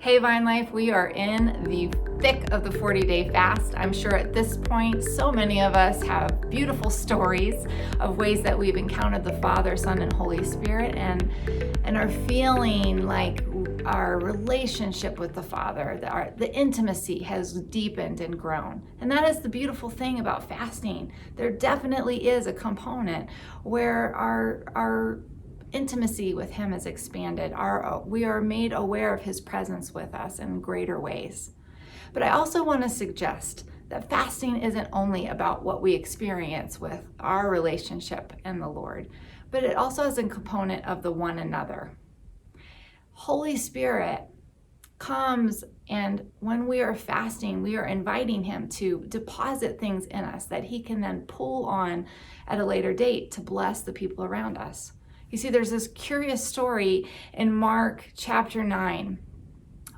Hey Vine Life, we are in the thick of the 40-day fast. I'm sure at this point, so many of us have beautiful stories of ways that we've encountered the Father, Son, and Holy Spirit and are feeling like our relationship with the Father, the intimacy has deepened and grown. And that is the beautiful thing about fasting. There definitely is a component where our intimacy with him is expanded. We are made aware of his presence with us in greater ways. But I also want to suggest that fasting isn't only about what we experience with our relationship and the Lord, but it also has a component of the one another. Holy Spirit comes, and when we are fasting, we are inviting him to deposit things in us that he can then pull on at a later date to bless the people around us. You see, there's this curious story in Mark chapter 9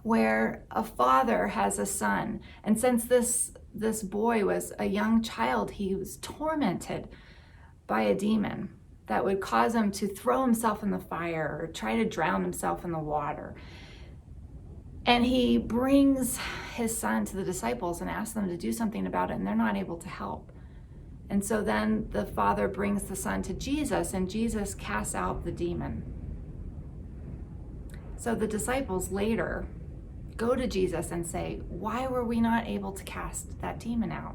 where a father has a son. And since this boy was a young child, he was tormented by a demon that would cause him to throw himself in the fire or try to drown himself in the water. And he brings his son to the disciples and asks them to do something about it, and they're not able to help. And so then the father brings the son to Jesus, and Jesus casts out the demon. So the disciples later go to Jesus and say, why were we not able to cast that demon out?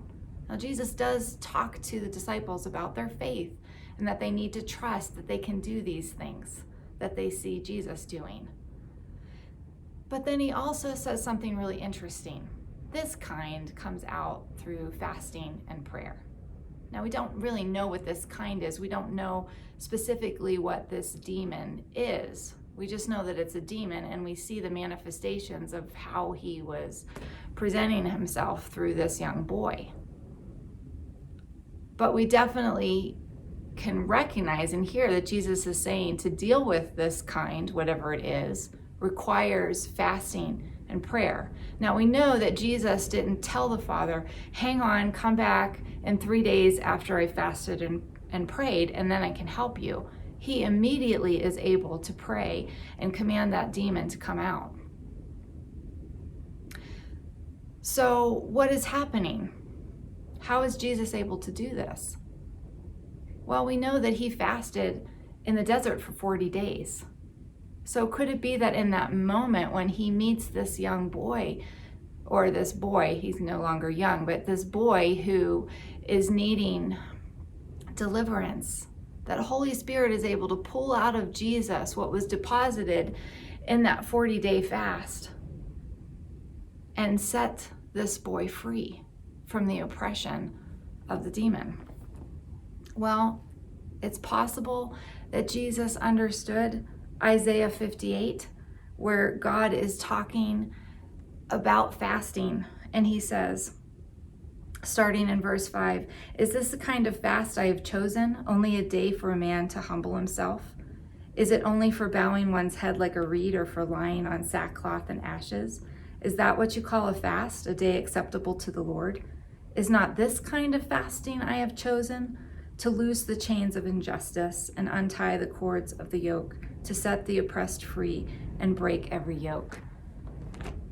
Now Jesus does talk to the disciples about their faith and that they need to trust that they can do these things that they see Jesus doing. But then he also says something really interesting. This kind comes out through fasting and prayer. Now, we don't really know what this kind is. We don't know specifically what this demon is. We just know that it's a demon, and we see the manifestations of how he was presenting himself through this young boy. But we definitely can recognize and hear that Jesus is saying to deal with this kind, whatever it is, requires fasting and prayer. Now we know that Jesus didn't tell the Father, hang on, come back in 3 days after I fasted and prayed, and then I can help you. He immediately is able to pray and command that demon to come out. So what is happening? How is Jesus able to do this? Well, we know that he fasted in the desert for 40 days. So could it be that in that moment when he meets this young boy, or this boy, he's no longer young, but this boy who is needing deliverance, that Holy Spirit is able to pull out of Jesus what was deposited in that 40-day fast and set this boy free from the oppression of the demon? Well, it's possible that Jesus understood Isaiah 58, where God is talking about fasting, and he says, starting in verse 5, is this the kind of fast I have chosen, only a day for a man to humble himself? Is it only for bowing one's head like a reed, or for lying on sackcloth and ashes? Is that what you call a fast, a day acceptable to the Lord? Is not this kind of fasting I have chosen, to loose the chains of injustice and untie the cords of the yoke, to set the oppressed free and break every yoke?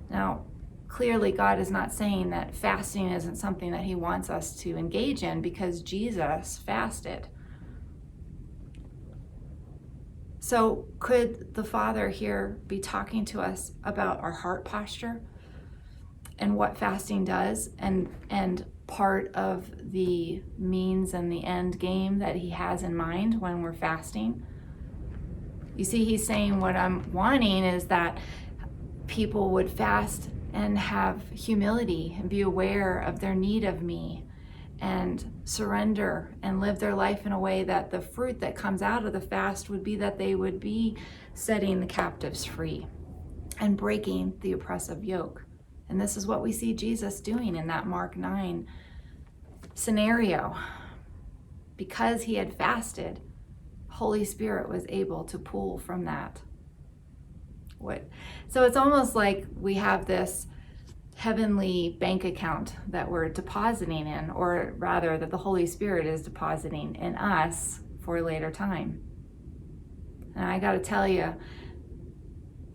Now, clearly God is not saying that fasting isn't something that he wants us to engage in, because Jesus fasted. So could the Father here be talking to us about our heart posture and what fasting does, and part of the means and the end game that he has in mind when we're fasting? You see, he's saying what I'm wanting is that people would fast and have humility and be aware of their need of me and surrender and live their life in a way that the fruit that comes out of the fast would be that they would be setting the captives free and breaking the oppressive yoke. And this is what we see Jesus doing in that Mark 9 scenario. Because he had fasted, Holy Spirit was able to pull from that. So it's almost like we have this heavenly bank account that we're depositing in, or rather that the Holy Spirit is depositing in us for a later time. And I got to tell you,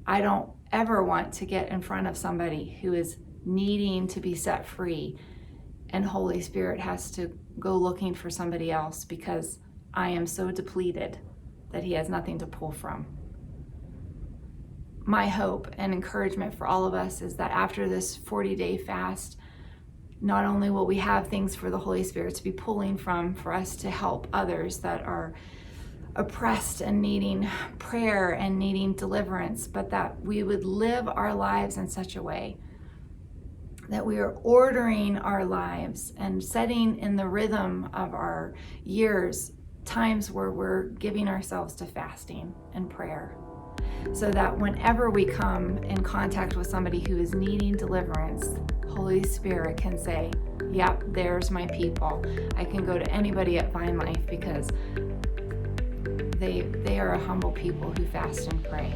I don't ever want to get in front of somebody who is needing to be set free, and Holy Spirit has to go looking for somebody else because I am so depleted that he has nothing to pull from. My hope and encouragement for all of us is that after this 40-day fast, not only will we have things for the Holy Spirit to be pulling from for us to help others that are oppressed and needing prayer and needing deliverance, but that we would live our lives in such a way that we are ordering our lives and setting in the rhythm of our years times where we're giving ourselves to fasting and prayer, so that whenever we come in contact with somebody who is needing deliverance, Holy Spirit can say, yep, there's my people. I can go to anybody at Vine Life because they are a humble people who fast and pray.